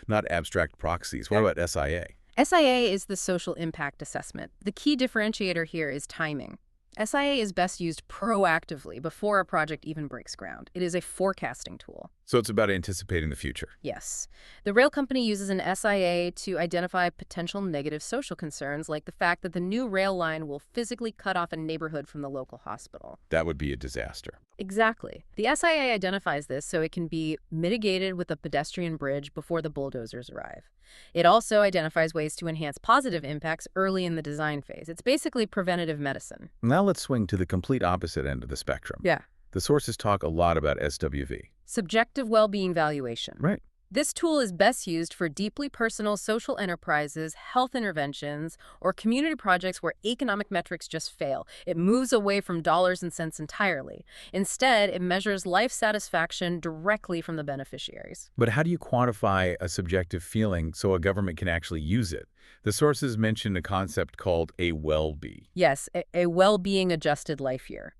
[SPEAKER 1] not abstract proxies. What about SIA?
[SPEAKER 2] SIA is the social impact assessment. The key differentiator here is timing. SIA is best used proactively before a project even breaks ground. It is a forecasting tool.
[SPEAKER 1] So it's about anticipating the future.
[SPEAKER 2] Yes. The rail company uses an SIA to identify potential negative social concerns, like the fact that the new rail line will physically cut off a neighborhood from the local hospital.
[SPEAKER 1] That would be a disaster.
[SPEAKER 2] Exactly. The SIA identifies this so it can be mitigated with a pedestrian bridge before the bulldozers arrive. It also identifies ways to enhance positive impacts early in the design phase. It's basically preventative medicine.
[SPEAKER 1] Now let's swing to the complete opposite end of the spectrum.
[SPEAKER 2] Yeah.
[SPEAKER 1] The sources talk a lot about SWV.
[SPEAKER 2] Subjective well-being valuation.
[SPEAKER 1] Right.
[SPEAKER 2] This tool is best used for deeply personal social enterprises, health interventions, or community projects where economic metrics just fail. It moves away from dollars and cents entirely. Instead, it measures life satisfaction directly from the beneficiaries.
[SPEAKER 1] But how do you quantify a subjective feeling so a government can actually use it? The sources mention a concept called a well-be.
[SPEAKER 2] Yes, a well-being adjusted life year.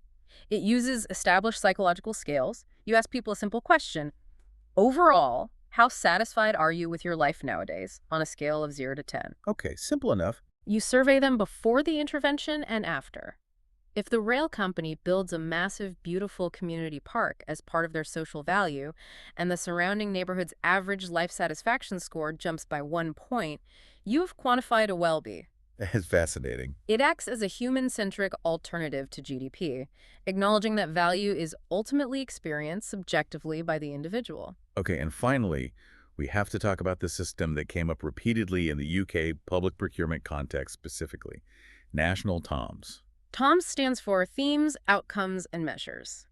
[SPEAKER 2] It uses established psychological scales. You ask people a simple question. Overall, how satisfied are you with your life nowadays on a scale of 0 to 10?
[SPEAKER 1] Okay, simple enough.
[SPEAKER 2] You survey them before the intervention and after. If the rail company builds a massive, beautiful community park as part of their social value, and the surrounding neighborhood's average life satisfaction score jumps by 1 point, you have quantified a well-be.
[SPEAKER 1] That's fascinating.
[SPEAKER 2] It acts as a human-centric alternative to GDP, acknowledging that value is ultimately experienced subjectively by the individual.
[SPEAKER 1] Okay, and finally, we have to talk about the system that came up repeatedly in the UK public procurement context specifically, National TOMS.
[SPEAKER 2] TOMS stands for Themes, Outcomes, and Measures.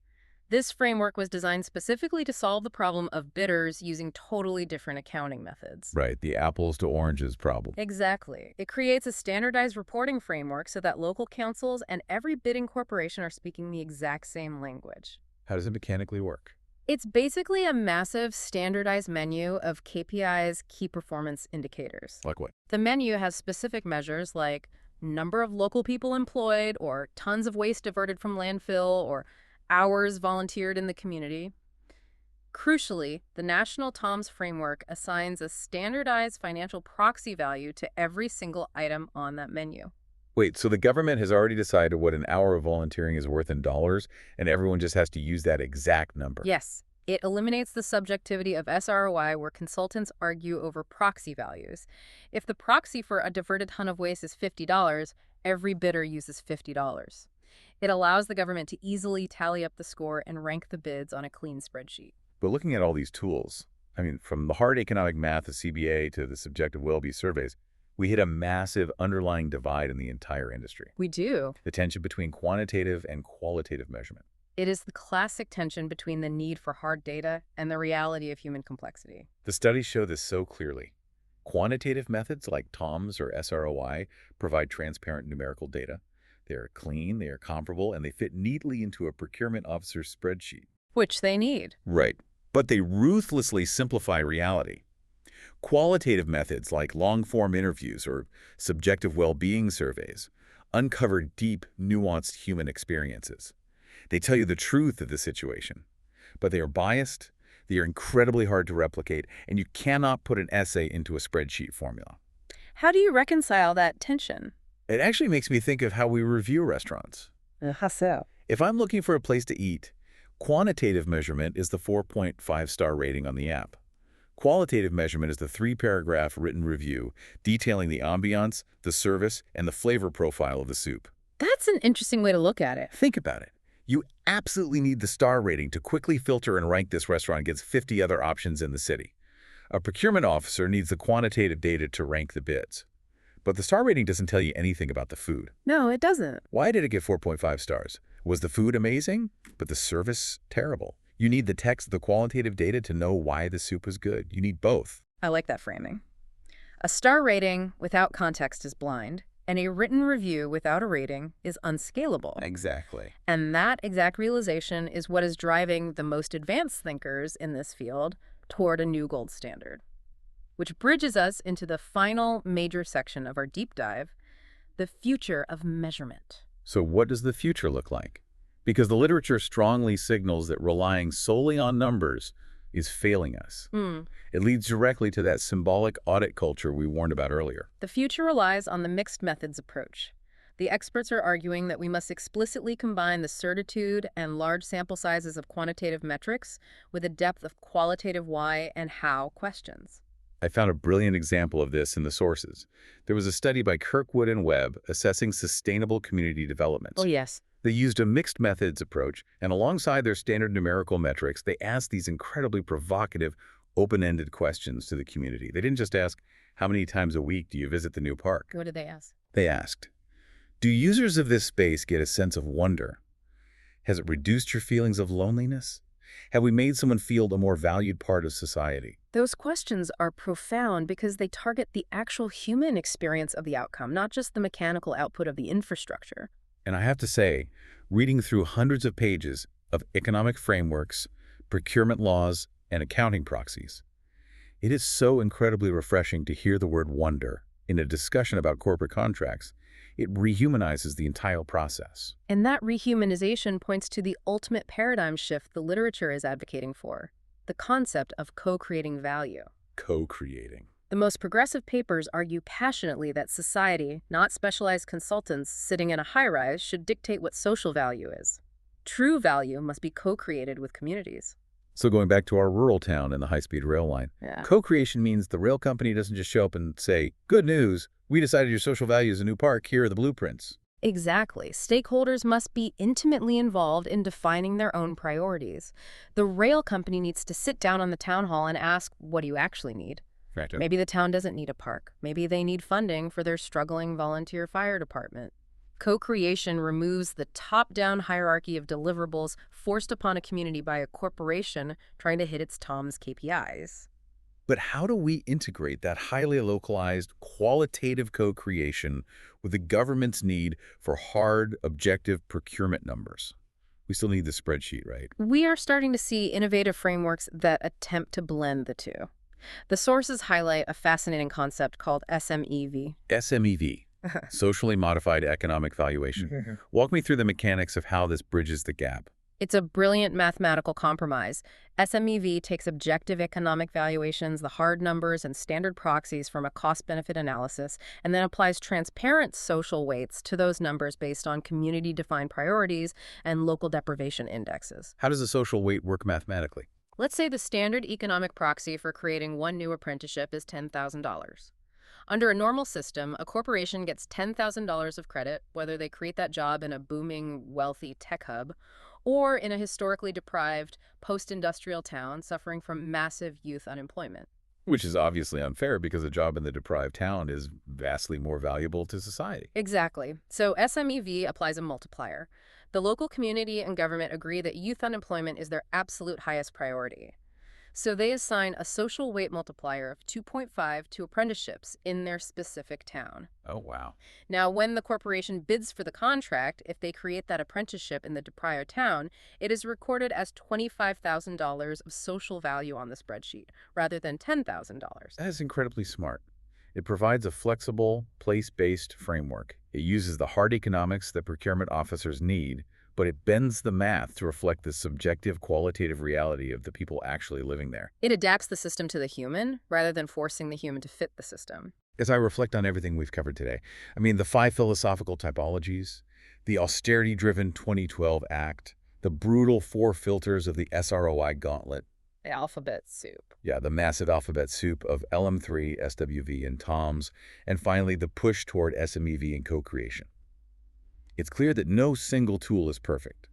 [SPEAKER 2] This framework was designed specifically to solve the problem of bidders using totally different accounting methods.
[SPEAKER 1] Right, the apples to oranges problem.
[SPEAKER 2] Exactly. It creates a standardized reporting framework so that local councils and every bidding corporation are speaking the exact same language.
[SPEAKER 1] How does it mechanically work?
[SPEAKER 2] It's basically a massive standardized menu of KPIs, key performance indicators.
[SPEAKER 1] Like what?
[SPEAKER 2] The menu has specific measures like number of local people employed, or tons of waste diverted from landfill, or hours volunteered in the community. Crucially, the National TOMS framework assigns a standardized financial proxy value to every single item on that menu.
[SPEAKER 1] Wait, so the government has already decided what an hour of volunteering is worth in dollars, and everyone just has to use that exact number?
[SPEAKER 2] Yes, it eliminates the subjectivity of SROI where consultants argue over proxy values. If the proxy for a diverted ton of waste is $50, every bidder uses $50. It allows the government to easily tally up the score and rank the bids on a clean spreadsheet.
[SPEAKER 1] But looking at all these tools, I mean, from the hard economic math of CBA to the subjective well-being surveys, we hit a massive underlying divide in the entire industry.
[SPEAKER 2] We do.
[SPEAKER 1] The tension between quantitative and qualitative measurement.
[SPEAKER 2] It is the classic tension between the need for hard data and the reality of human complexity.
[SPEAKER 1] The studies show this so clearly. Quantitative methods like TOMS or SROI provide transparent numerical data. They are clean, they are comparable, and they fit neatly into a procurement officer's spreadsheet.
[SPEAKER 2] Which they need.
[SPEAKER 1] Right. But they ruthlessly simplify reality. Qualitative methods like long-form interviews or subjective well-being surveys uncover deep, nuanced human experiences. They tell you the truth of the situation, but they are biased, they are incredibly hard to replicate, and you cannot put an essay into a spreadsheet formula.
[SPEAKER 2] How do you reconcile that tension?
[SPEAKER 1] It actually makes me think of how we review restaurants.
[SPEAKER 2] How so?
[SPEAKER 1] If I'm looking for a place to eat, quantitative measurement is the 4.5-star rating on the app. Qualitative measurement is the 3-paragraph written review detailing the ambiance, the service, and the flavor profile of the soup.
[SPEAKER 2] That's an interesting way to look at it.
[SPEAKER 1] Think about it. You absolutely need the star rating to quickly filter and rank this restaurant against 50 other options in the city. A procurement officer needs the quantitative data to rank the bids. But the star rating doesn't tell you anything about the food.
[SPEAKER 2] No, it doesn't.
[SPEAKER 1] Why did it get 4.5 stars? Was the food amazing, but the service terrible? You need the text, the qualitative data to know why the soup was good. You need both.
[SPEAKER 2] I like that framing. A star rating without context is blind, and a written review without a rating is unscalable.
[SPEAKER 1] Exactly.
[SPEAKER 2] And that exact realization is what is driving the most advanced thinkers in this field toward a new gold standard. Which bridges us into the final major section of our deep dive, the future of measurement.
[SPEAKER 1] So what does the future look like? Because the literature strongly signals that relying solely on numbers is failing us. It leads directly to that symbolic audit culture we warned about earlier.
[SPEAKER 2] The future relies on the mixed methods approach. The experts are arguing that we must explicitly combine the certitude and large sample sizes of quantitative metrics with a depth of qualitative why and how questions.
[SPEAKER 1] I found a brilliant example of this in the sources. There was a study by Kirkwood and Webb assessing sustainable community development.
[SPEAKER 2] Oh, yes.
[SPEAKER 1] They used a mixed methods approach, and alongside their standard numerical metrics, they asked these incredibly provocative, open-ended questions to the community. They didn't just ask, how many times a week do you visit the new park?
[SPEAKER 2] What did they ask?
[SPEAKER 1] They asked, do users of this space get a sense of wonder? Has it reduced your feelings of loneliness? Have we made someone feel a more valued part of society?
[SPEAKER 2] Those questions are profound because they target the actual human experience of the outcome, not just the mechanical output of the infrastructure.
[SPEAKER 1] And I have to say, reading through hundreds of pages of economic frameworks, procurement laws, and accounting proxies, it is so incredibly refreshing to hear the word wonder in a discussion about corporate contracts. It rehumanizes the entire process.
[SPEAKER 2] And that rehumanization points to the ultimate paradigm shift the literature is advocating for, the concept of co-creating value.
[SPEAKER 1] Co-creating.
[SPEAKER 2] The most progressive papers argue passionately that society, not specialized consultants sitting in a high-rise, should dictate what social value is. True value must be co-created with communities.
[SPEAKER 1] So going back to our rural town and the high-speed rail line,
[SPEAKER 2] Yeah.
[SPEAKER 1] co-creation means the rail company doesn't just show up and say, good news, we decided your social value is a new park, here are the blueprints.
[SPEAKER 2] Exactly. Stakeholders must be intimately involved in defining their own priorities. The rail company needs to sit down on the town hall and ask, what do you actually need?
[SPEAKER 1] Right.
[SPEAKER 2] Maybe the town doesn't need a park. Maybe they need funding for their struggling volunteer fire department. Co-creation removes the top-down hierarchy of deliverables forced upon a community by a corporation trying to hit its TOMS KPIs.
[SPEAKER 1] But how do we integrate that highly localized, qualitative co-creation with the government's need for hard, objective procurement numbers? We still need the spreadsheet, right?
[SPEAKER 2] We are starting to see innovative frameworks that attempt to blend the two. The sources highlight a fascinating concept called SMEV.
[SPEAKER 1] SMEV, socially modified economic valuation. Walk me through the mechanics of how this bridges the gap.
[SPEAKER 2] It's a brilliant mathematical compromise. SMEV takes objective economic valuations, the hard numbers, and standard proxies from a cost-benefit analysis, and then applies transparent social weights to those numbers based on community-defined priorities and local deprivation indexes.
[SPEAKER 1] How does a social weight work mathematically?
[SPEAKER 2] Let's say the standard economic proxy for creating one new apprenticeship is $10,000. Under a normal system, a corporation gets $10,000 of credit, whether they create that job in a booming, wealthy tech hub or in a historically deprived, post-industrial town suffering from massive youth unemployment.
[SPEAKER 1] Which is obviously unfair because a job in the deprived town is vastly more valuable to society.
[SPEAKER 2] Exactly. So SMEV applies a multiplier. The local community and government agree that youth unemployment is their absolute highest priority. So they assign a social weight multiplier of 2.5 to apprenticeships in their specific town.
[SPEAKER 1] Oh, wow.
[SPEAKER 2] Now, when the corporation bids for the contract, if they create that apprenticeship in the deprived town, it is recorded as $25,000 of social value on the spreadsheet, rather than $10,000.
[SPEAKER 1] That is incredibly smart. It provides a flexible, place-based framework. It uses the hard economics that procurement officers need, but it bends the math to reflect the subjective, qualitative reality of the people actually living there.
[SPEAKER 2] It adapts the system to the human, rather than forcing the human to fit the system.
[SPEAKER 1] As I reflect on everything we've covered today, the 5 philosophical typologies, the austerity-driven 2012 Act, the brutal 4 filters of the SROI gauntlet,
[SPEAKER 2] The alphabet soup.
[SPEAKER 1] yeah, the massive alphabet soup of LM3, SWV, and TOMS, and finally the push toward SMEV and co-creation. It's clear that no single tool is perfect.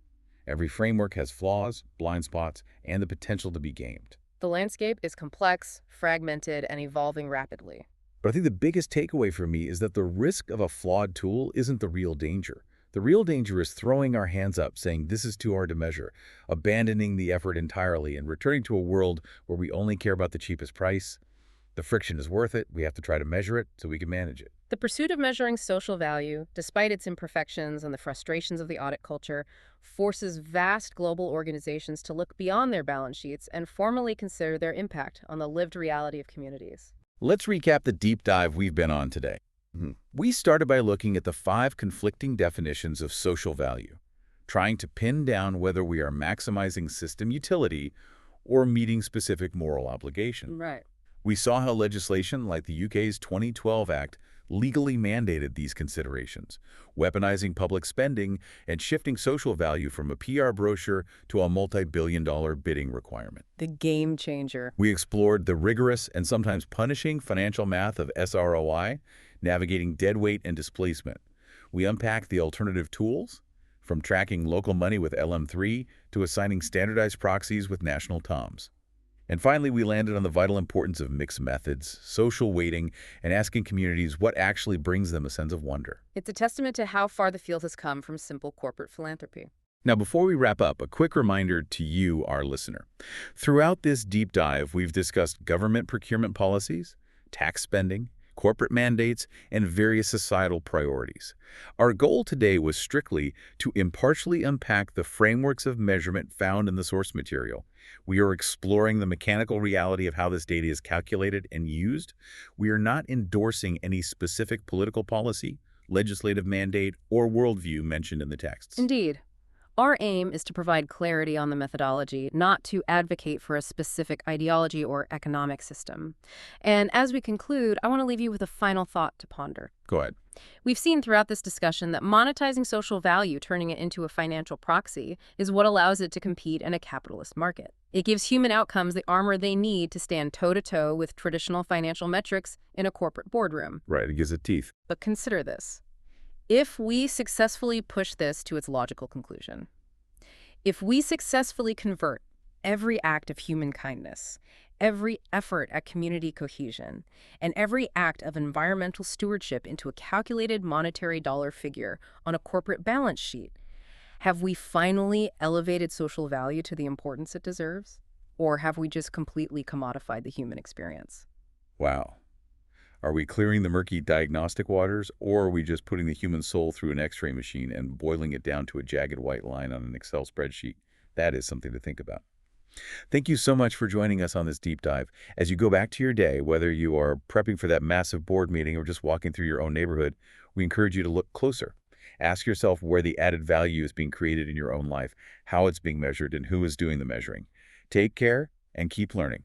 [SPEAKER 1] Every framework has flaws, blind spots, and the potential to be gamed.
[SPEAKER 2] The landscape is complex, fragmented, and evolving rapidly.
[SPEAKER 1] But I think the biggest takeaway for me is that the risk of a flawed tool isn't the real danger. The real danger is throwing our hands up, saying this is too hard to measure, abandoning the effort entirely, and returning to a world where we only care about the cheapest price. The friction is worth it. We have to try to measure it so we can manage it.
[SPEAKER 2] The pursuit of measuring social value, despite its imperfections and the frustrations of the audit culture, forces vast global organizations to look beyond their balance sheets and formally consider their impact on the lived reality of communities.
[SPEAKER 1] Let's recap the deep dive we've been on today. We started by looking at the 5 conflicting definitions of social value, trying to pin down whether we are maximizing system utility or meeting specific moral obligations.
[SPEAKER 2] Right.
[SPEAKER 1] We saw how legislation like the UK's 2012 Act legally mandated these considerations, weaponizing public spending and shifting social value from a PR brochure to a multi-billion-dollar bidding requirement.
[SPEAKER 2] The game changer.
[SPEAKER 1] We explored the rigorous and sometimes punishing financial math of SROI, navigating deadweight and displacement. We unpacked the alternative tools, from tracking local money with LM3 to assigning standardized proxies with national TOMS. And finally, we landed on the vital importance of mixed methods, social weighting, and asking communities what actually brings them a sense of wonder.
[SPEAKER 2] It's a testament to how far the field has come from simple corporate philanthropy.
[SPEAKER 1] Now, before we wrap up, a quick reminder to you, our listener. Throughout this deep dive, we've discussed government procurement policies, tax spending, corporate mandates, and various societal priorities. Our goal today was strictly to impartially unpack the frameworks of measurement found in the source material. We are exploring the mechanical reality of how this data is calculated and used. We are not endorsing any specific political policy, legislative mandate, or worldview mentioned in the texts.
[SPEAKER 2] Indeed. Our aim is to provide clarity on the methodology, not to advocate for a specific ideology or economic system. And as we conclude, I want to leave you with a final thought to ponder.
[SPEAKER 1] Go ahead.
[SPEAKER 2] We've seen throughout this discussion that monetizing social value, turning it into a financial proxy, is what allows it to compete in a capitalist market. It gives human outcomes the armor they need to stand toe-to-toe with traditional financial metrics in a corporate boardroom.
[SPEAKER 1] Right, it gives it teeth.
[SPEAKER 2] But consider this. If we successfully push this to its logical conclusion, if we successfully convert every act of human kindness, every effort at community cohesion, and every act of environmental stewardship into a calculated monetary dollar figure on a corporate balance sheet, have we finally elevated social value to the importance it deserves? Or have we just completely commodified the human experience?
[SPEAKER 1] Wow. Are we clearing the murky diagnostic waters, or are we just putting the human soul through an X-ray machine and boiling it down to a jagged white line on an Excel spreadsheet? That is something to think about. Thank you so much for joining us on this deep dive. As you go back to your day, whether you are prepping for that massive board meeting or just walking through your own neighborhood, we encourage you to look closer. Ask yourself where the added value is being created in your own life, how it's being measured, and who is doing the measuring. Take care and keep learning.